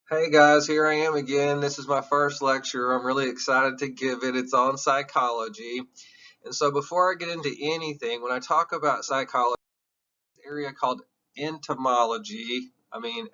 Hey guys, here I am again. This is my first lecture. I'm really excited to give it. It's on psychology. And so before I get into anything, when I talk about psychology, area called entomology.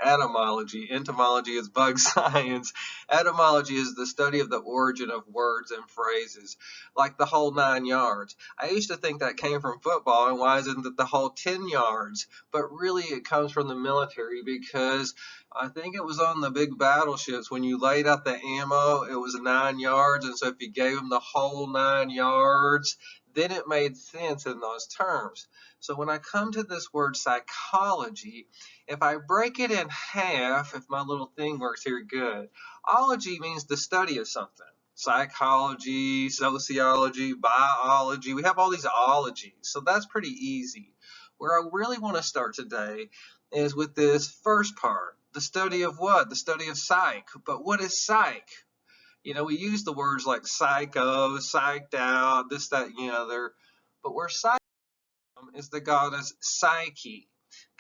Etymology. Entomology is bug science. Etymology is the study of the origin of words and phrases, like the whole 9 yards. I used to think that came from football, and why isn't it the whole 10 yards? But really, it comes from the military because I think it was on the big battleships when you laid out the ammo, it was 9 yards, and so if you gave them the whole 9 yards, then it made sense in those terms. So when I come to this word psychology, if I break it in half, if my little thing works here good, ology means the study of something. Psychology, sociology, biology, we have all these ologies. So that's pretty easy. Where I really want to start today is with this first part. The study of what? The study of psych. But what is psych? We use the words like psycho, psyched out, this, that, and the other. But where psych is the goddess Psyche.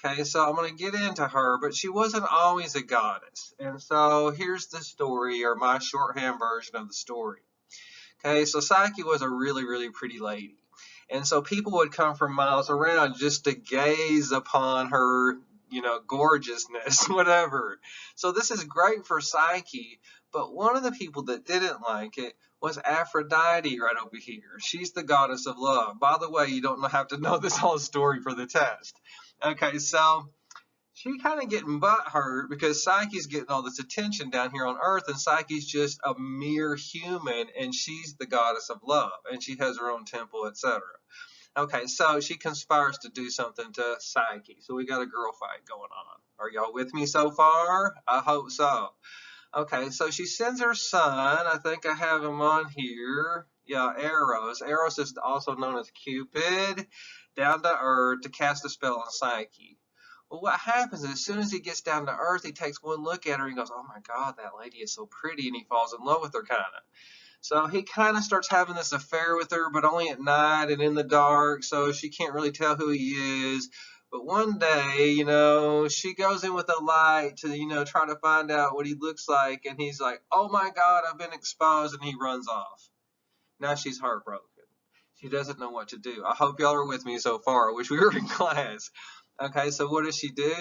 Okay, so I'm going to get into her, but she wasn't always a goddess. And so here's the story, or my shorthand version of the story. Okay, so Psyche was a really, really pretty lady. And so people would come from miles around just to gaze upon her, gorgeousness, whatever. So this is great for Psyche, but one of the people that didn't like it was Aphrodite right over here. She's the goddess of love. By the way, you don't have to know this whole story for the test. Okay, so she kind of getting butt hurt because Psyche's getting all this attention down here on Earth, and Psyche's just a mere human, and she's the goddess of love, and she has her own temple, etc. Okay, so she conspires to do something to Psyche. So we got a girl fight going on. Are y'all with me so far? I hope so. Okay, so she sends her son. I think I have him on here. Yeah, Eros. Eros is also known as Cupid, down to Earth to cast a spell on Psyche. Well, what happens is as soon as he gets down to Earth, he takes one look at her and he goes, "Oh my God, that lady is so pretty," and he falls in love with her kind of. So he kind of starts having this affair with her, but only at night and in the dark, so she can't really tell who he is. But one day, she goes in with a light to, try to find out what he looks like, and he's like, "Oh my God, I've been exposed," and he runs off. Now she's heartbroken. She doesn't know what to do. I hope y'all are with me so far. I wish we were in class. Okay, so what does she do?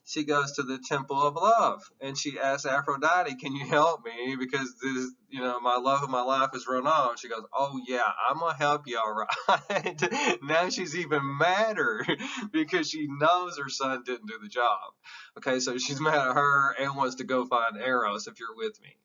She goes to the Temple of Love and she asks Aphrodite, "Can you help me? Because this, my love of my life has run off." She goes, "Oh yeah, I'm gonna help you, all right." Now she's even madder because she knows her son didn't do the job. Okay, so she's mad at her and wants to go find Eros, if you're with me.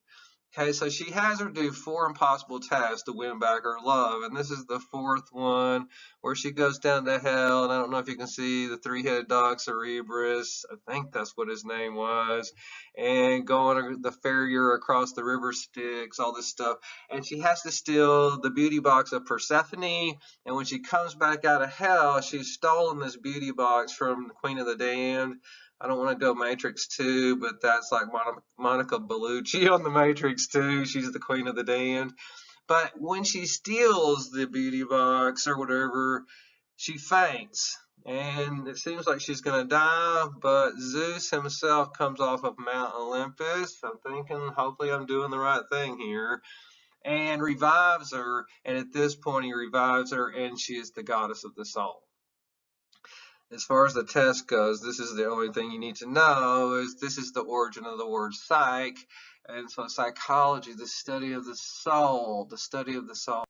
Okay, so she has her do 4 impossible tasks to win back her love, and this is the fourth one where she goes down to hell, and I don't know if you can see the three-headed dog Cerberus, I think that's what his name was, and going the farrier across the river Styx, all this stuff, and she has to steal the beauty box of Persephone, and when she comes back out of hell, she's stolen this beauty box from the Queen of the Damned. I don't want to go Matrix 2, but that's like Monica Bellucci on the Matrix 2. She's the Queen of the Damned. But when she steals the beauty box or whatever, she faints. And it seems like she's going to die, but Zeus himself comes off of Mount Olympus. I'm thinking, hopefully I'm doing the right thing here. And revives her. And at this point, he revives her, and she is the goddess of the soul. As far as the test goes, this is the only thing you need to know is this is the origin of the word psych. And so psychology, the study of the soul, the study of the soul.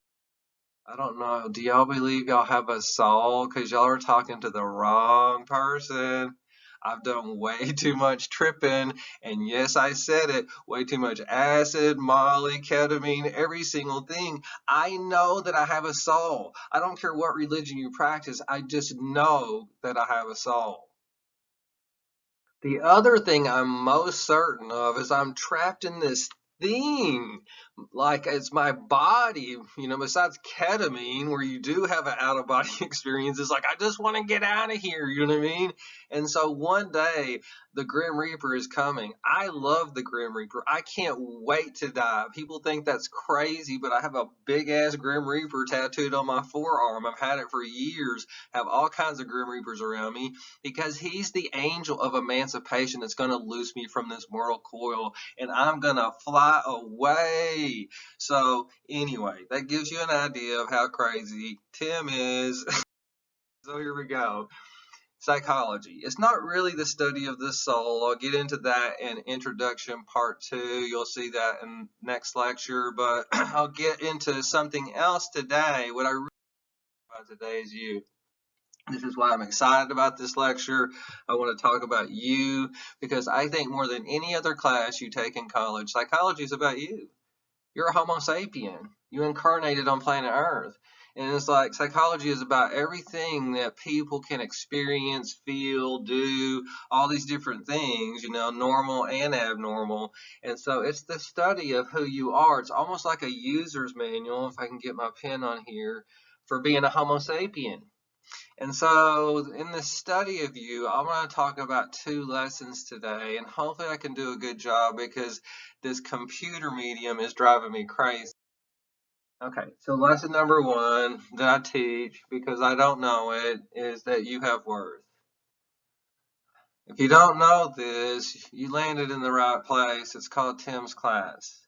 I don't know. Do y'all believe y'all have a soul? Because y'all are talking to the wrong person. I've done way too much tripping, and yes, I said it, way too much acid, molly, ketamine, every single thing. I know that I have a soul. I don't care what religion you practice, I just know that I have a soul. The other thing I'm most certain of is I'm trapped in this thing. Like it's my body, besides ketamine, where you do have an out of body experience, it's like I just want to get out of here, you know what I mean? And so one day the Grim Reaper is coming. I love the Grim Reaper. I can't wait to die. People think that's crazy, but I have a big ass Grim Reaper tattooed on my forearm. I've had it for years. Have all kinds of Grim Reapers around me because he's the angel of emancipation that's going to loose me from this mortal coil, and I'm going to fly away. So anyway, that gives you an idea of how crazy Tim is. So here we go. Psychology. It's not really the study of the soul. I'll get into that in introduction part 2. You'll see that in next lecture, but I'll get into something else today. What I really about today is you. This is why I'm excited about this lecture. I want to talk about you because I think more than any other class you take in college, psychology is about you. You're a Homo sapien. You incarnated on planet Earth. And it's like psychology is about everything that people can experience, feel, do, all these different things, normal and abnormal. And so it's the study of who you are. It's almost like a user's manual, if I can get my pen on here, for being a Homo sapien. And so in this study of you, I'm going to talk about 2 lessons today, and hopefully I can do a good job because this computer medium is driving me crazy. Okay, so lesson number 1 that I teach, because I don't know it, is that you have worth. If you don't know this, you landed in the right place. It's called Tim's class.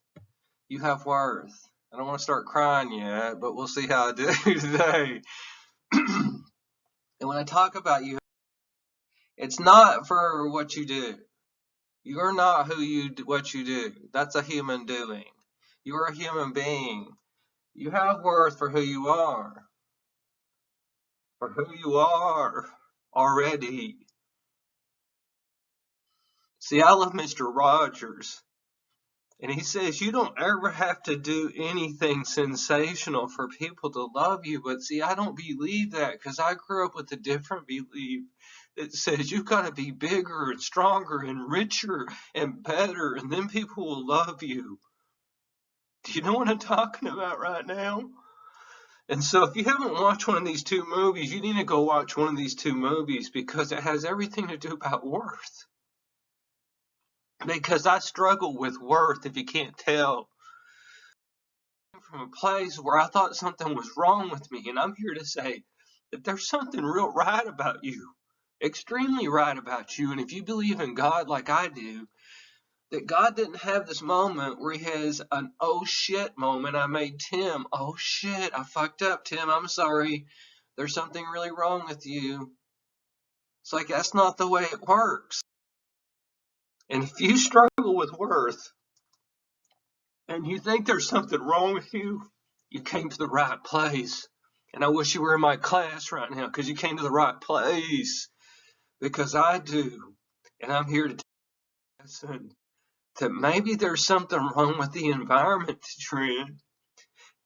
You have worth. I don't want to start crying yet, but we'll see how I do today. And when I talk about you, it's not for what you do. You're not what you do. That's a human doing. You're a human being. You have worth for who you are. For who you are already. See, I love Mr. Rogers. And he says you don't ever have to do anything sensational for people to love you. But see, I don't believe that because I grew up with a different belief that says you've got to be bigger and stronger and richer and better, and then people will love you. Do you know what I'm talking about right now? And so if you haven't watched one of these 2 movies, you need to go watch one of these 2 movies because it has everything to do about worth. Because I struggle with worth, if you can't tell, from a place where I thought something was wrong with me. And I'm here to say that there's something real right about you, extremely right about you. And if you believe in God like I do, that God didn't have this moment where he has an oh shit moment. I made Tim, oh shit, I fucked up, Tim, I'm sorry. There's something really wrong with you. It's like, that's not the way it works. And if you struggle with worth and you think there's something wrong with you, you came to the right place. And I wish you were in my class right now because you came to the right place. Because I do. And I'm here to tell you, listen, that maybe there's something wrong with the environment that you're in.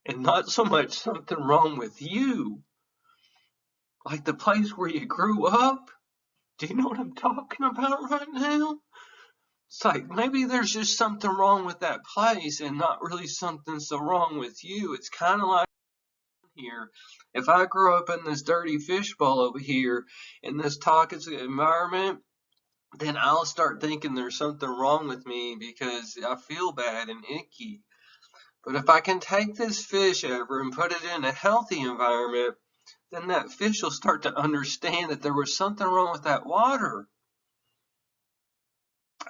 And not so much something wrong with you. Like the place where you grew up. Do you know what I'm talking about right now? It's like maybe there's just something wrong with that place and not really something so wrong with you. It's kind of like here. If I grow up in this dirty fishbowl over here in this toxic environment, then I'll start thinking there's something wrong with me because I feel bad and icky. But if I can take this fish over and put it in a healthy environment, then that fish will start to understand that there was something wrong with that water.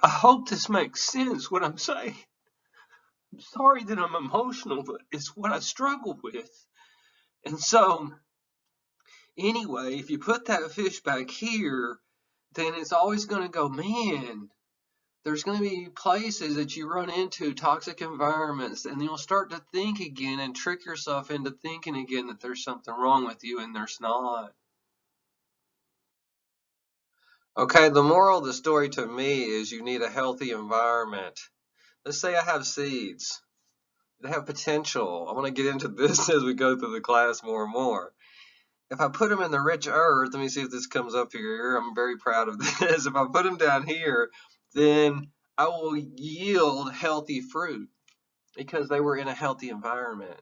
I hope this makes sense what I'm saying. I'm sorry that I'm emotional, but it's what I struggle with. And so, anyway, if you put that fish back here, then it's always going to go, man, there's going to be places that you run into, toxic environments, and you'll start to think again and trick yourself into thinking again that there's something wrong with you, and there's not. Okay, the moral of the story to me is you need a healthy environment. Let's say I have seeds. They have potential. I want to get into this as we go through the class more and more. If I put them in the rich earth, let me see if this comes up here. I'm very proud of this. If I put them down here, then I will yield healthy fruit because they were in a healthy environment.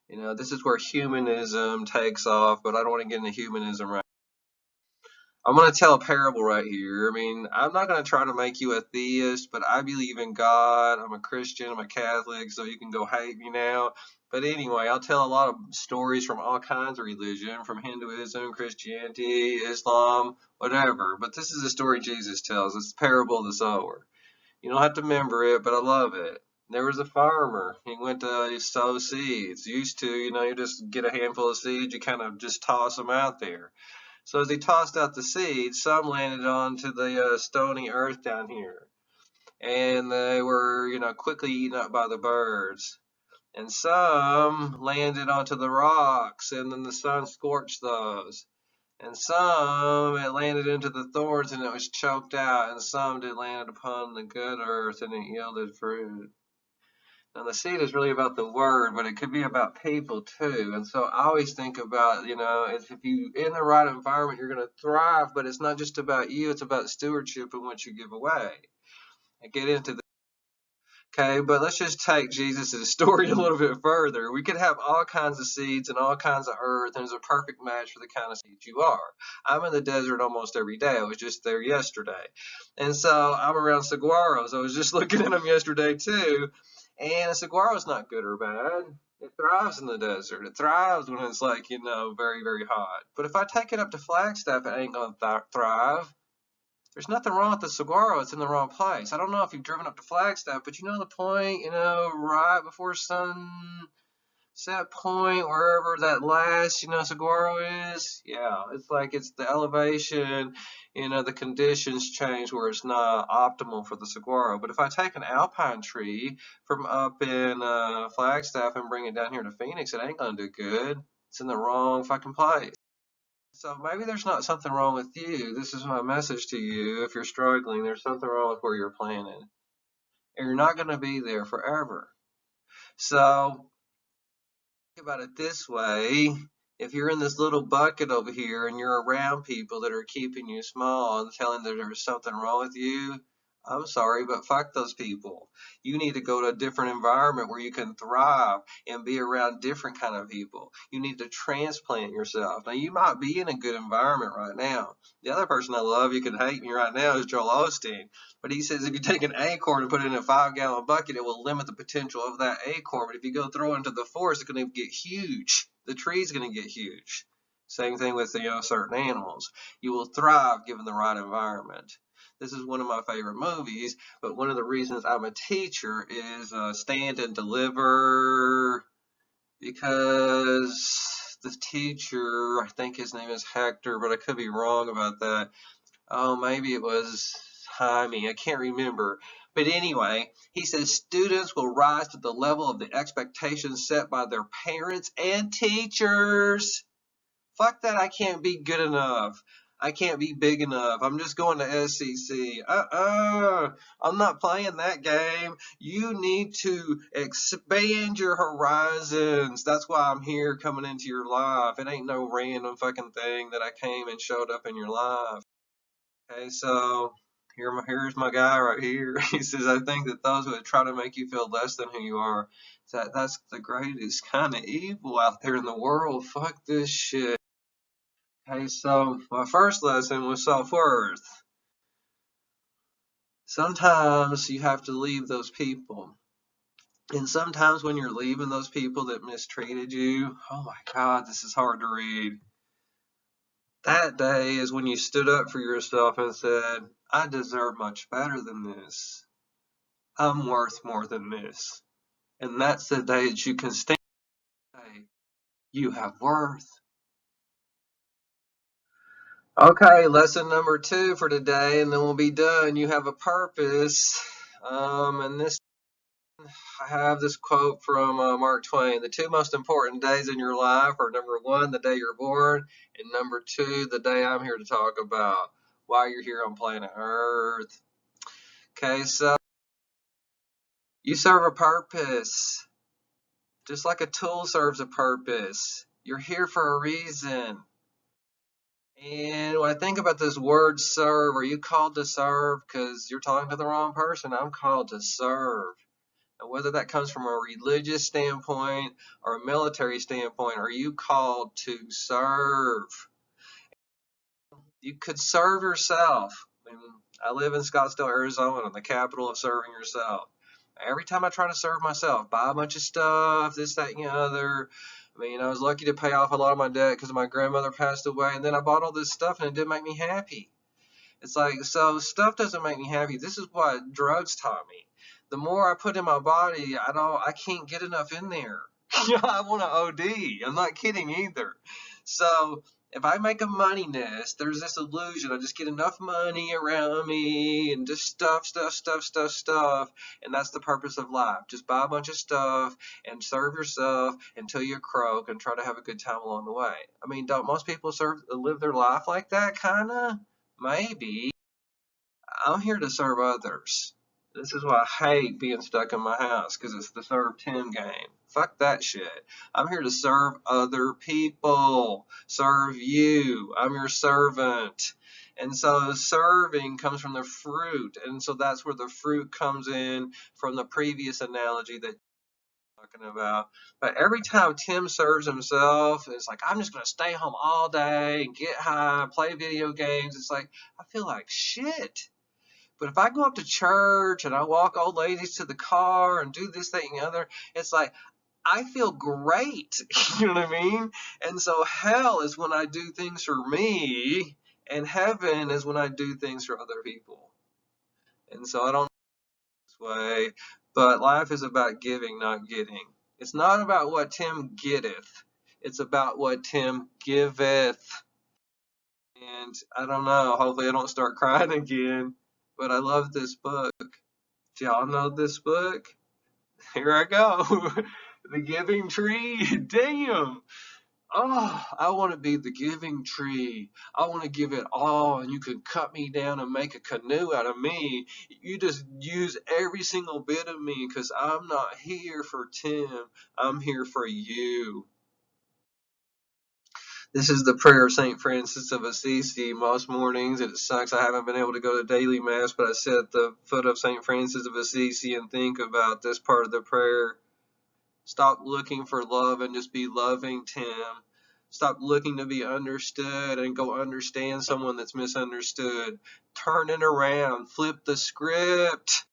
This is where humanism takes off, but I don't want to get into humanism right now. I'm going to tell a parable right here. I mean, I'm not going to try to make you a theist, but I believe in God. I'm a Christian. I'm a Catholic, so you can go hate me now. But anyway, I'll tell a lot of stories from all kinds of religion, from Hinduism, Christianity, Islam, whatever. But this is a story Jesus tells. It's the parable of the sower. You don't have to remember it, but I love it. There was a farmer. He went to sow seeds. Used to, you just get a handful of seeds, you kind of just toss them out there. So as he tossed out the seeds, some landed onto the stony earth down here, and they were, quickly eaten up by the birds. And some landed onto the rocks, and then the sun scorched those. And some it landed into the thorns, and it was choked out. And some did land upon the good earth, and it yielded fruit. Now, the seed is really about the word, but it could be about people too. And so I always think about, if you in the right environment, you're going to thrive, but it's not just about you, it's about stewardship and what you give away. I get into the Okay, but let's just take Jesus' story a little bit further. We could have all kinds of seeds and all kinds of earth, and it's a perfect match for the kind of seeds you are. I'm in the desert almost every day. I was just there yesterday. And so I'm around saguaros. I was just looking at them yesterday too. And a saguaro is not good or bad. It thrives in the desert. It thrives when it's like, very, very hot. But if I take it up to Flagstaff, it ain't going to thrive. There's nothing wrong with the Saguaro. It's in the wrong place. I don't know if you've driven up to Flagstaff, but you know the point, right before sunset point, wherever that last, Saguaro is? Yeah, it's like it's the elevation, the conditions change where it's not optimal for the Saguaro. But if I take an alpine tree from up in Flagstaff and bring it down here to Phoenix, it ain't going to do good. It's in the wrong fucking place. So maybe there's not something wrong with you. This is my message to you. If you're struggling, there's something wrong with where you're planted. And you're not going to be there forever. So think about it this way. If you're in this little bucket over here and you're around people that are keeping you small and telling them there's something wrong with you, I'm sorry, but fuck those people. You need to go to a different environment where you can thrive and be around different kind of people. You need to transplant yourself. Now, you might be in a good environment right now. The other person I love, you can hate me right now, is Joel Osteen. But he says if you take an acorn and put it in a 5-gallon bucket, it will limit the potential of that acorn. But if you go throw it into the forest, it's going to get huge. The tree's going to get huge. Same thing with certain animals. You will thrive given the right environment. This is one of my favorite movies, but one of the reasons I'm a teacher is Stand and Deliver, because the teacher, I think his name is Hector, but I could be wrong about that. Oh, maybe it was Jaime, I can't remember. But anyway, he says students will rise to the level of the expectations set by their parents and teachers. Fuck that, I can't be good enough. I can't be big enough. I'm just going to SEC. I'm not playing that game. You need to expand your horizons. That's why I'm here coming into your life. It ain't no random fucking thing that I came and showed up in your life. Okay, so here's my guy right here. He says, I think that those who try to make you feel less than who you are, that's the greatest kind of evil out there in the world. Fuck this shit. Okay, so my first lesson was self-worth. Sometimes you have to leave those people. And sometimes when you're leaving those people that mistreated you, oh my God, this is hard to read. That day is when you stood up for yourself and said, I deserve much better than this. I'm worth more than this. And that's the day that you can stand and say, you have worth. Okay, lesson number 2 for today, and then we'll be done. You have a purpose. And this, I have this quote from Mark Twain. The 2 most important days in your life are number 1, the day you're born, and number 2, the day I'm here to talk about, why you're here on planet Earth. Okay, so you serve a purpose, just like a tool serves a purpose. You're here for a reason. And when I think about this word serve, are you called to serve? Because you're talking to the wrong person. I'm called to serve. And whether that comes from a religious standpoint or a military standpoint, are you called to serve? You could serve yourself. I live in Scottsdale, Arizona, the capital of serving yourself. Every time I try to serve myself, buy a bunch of stuff, this, that, and the other. I was lucky to pay off a lot of my debt because my grandmother passed away, and then I bought all this stuff, and it didn't make me happy. It's like, so stuff doesn't make me happy. This is what drugs taught me. The more I put in my body, I can't get enough in there. I want to OD. I'm not kidding either. So if I make a money nest, there's this illusion. I just get enough money around me and just stuff. And that's the purpose of life. Just buy a bunch of stuff and serve yourself until you croak and try to have a good time along the way. Don't most people live their life like that, kind of? Maybe. I'm here to serve others. This is why I hate being stuck in my house, because it's the serve Tim game. Fuck that shit. I'm here to serve other people. Serve you. I'm your servant. And so serving comes from the fruit. And so that's where the fruit comes in from the previous analogy that you're talking about. But every time Tim serves himself, it's like, I'm just going to stay home all day and get high, play video games. It's like, I feel like shit. But if I go up to church and I walk old ladies to the car and do this, that, and the other, it's like, I feel great. You know what I mean? And so hell is when I do things for me, and heaven is when I do things for other people. And so I don't know this way, but life is about giving, not getting. It's not about what Tim getteth. It's about what Tim giveth. And I don't know, hopefully I don't start crying again, but I love this book. Do y'all know this book? Here I go. The Giving Tree. Damn. Oh, I want to be the giving tree. I want to give it all, and you can cut me down and make a canoe out of me. You just use every single bit of me, because I'm not here for Tim. I'm here for you. This is the prayer of St. Francis of Assisi most mornings. It sucks I haven't been able to go to daily mass, but I sit at the foot of St. Francis of Assisi and think about this part of the prayer. Stop looking for love and just be loving, Tim. Stop looking to be understood and go understand someone that's misunderstood. Turn it around. Flip the script.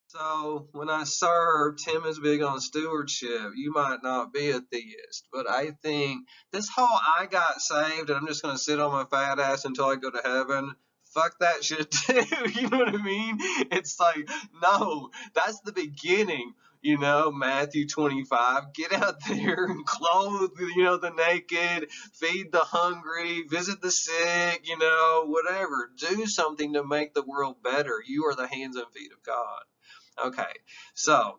So when I serve, Tim is big on stewardship. You might not be a theist, but I think this whole I got saved and I'm just going to sit on my fat ass until I go to heaven, fuck that shit too. You know what I mean? It's like, no, that's the beginning. Matthew 25, get out there and clothe, the naked, feed the hungry, visit the sick, whatever. Do something to make the world better. You are the hands and feet of God. Okay, so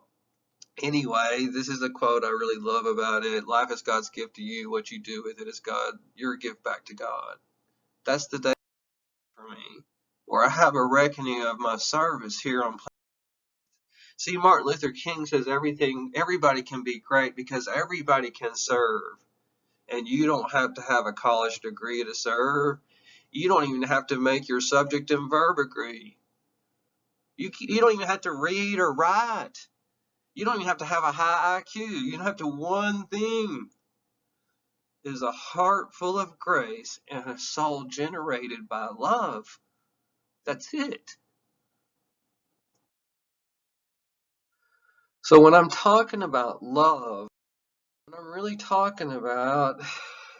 anyway, this is a quote I really love about it. Life is God's gift to you. What you do with it is your gift back to God. That's the day for me, where I have a reckoning of my service here on planet. See, Martin Luther King says everybody can be great because everybody can serve. And you don't have to have a college degree to serve. You don't even have to make your subject and verb agree. You don't even have to read or write. You don't even have to have a high IQ. You don't have to. One thing is a heart full of grace and a soul generated by love. That's it. So when I'm talking about love, what I'm really talking about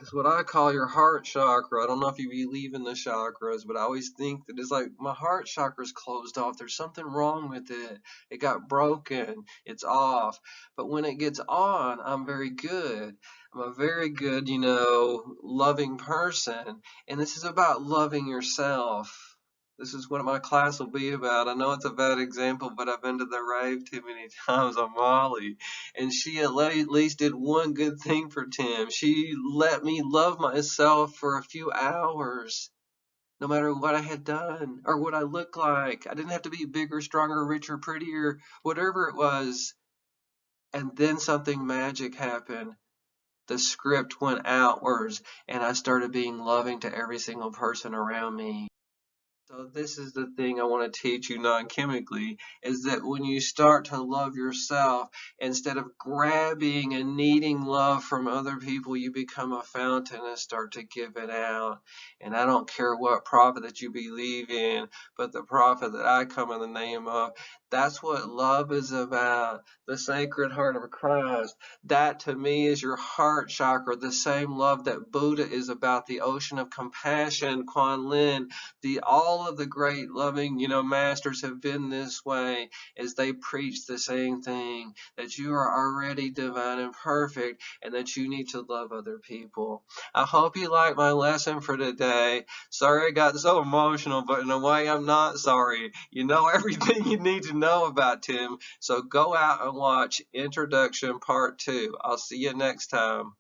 is what I call your heart chakra. I don't know if you believe in the chakras, but I always think that it's like my heart chakra's closed off. There's something wrong with it. It got broken. It's off. But when it gets on, I'm very good. I'm a very good, loving person. And this is about loving yourself. This is what my class will be about. I know it's a bad example, but I've been to the rave too many times on Molly. And she at least did one good thing for Tim. She let me love myself for a few hours, no matter what I had done or what I looked like. I didn't have to be bigger, stronger, richer, prettier, whatever it was. And then something magic happened. The script went outwards, and I started being loving to every single person around me. So this is the thing I want to teach you non-chemically, is that when you start to love yourself, instead of grabbing and needing love from other people, you become a fountain and start to give it out. And I don't care what prophet that you believe in, but the prophet that I come in the name of, that's what love is about. The Sacred Heart of Christ. That to me is your heart chakra, the same love that Buddha is about, the ocean of compassion, Kuan Yin. All of the great loving, masters have been this way, as they preach the same thing, that you are already divine and perfect, and that you need to love other people. I hope you like my lesson for today. Sorry I got so emotional, but in a way I'm not sorry. You know everything you need to know about Tim, so go out and watch Introduction Part 2. I'll see you next time.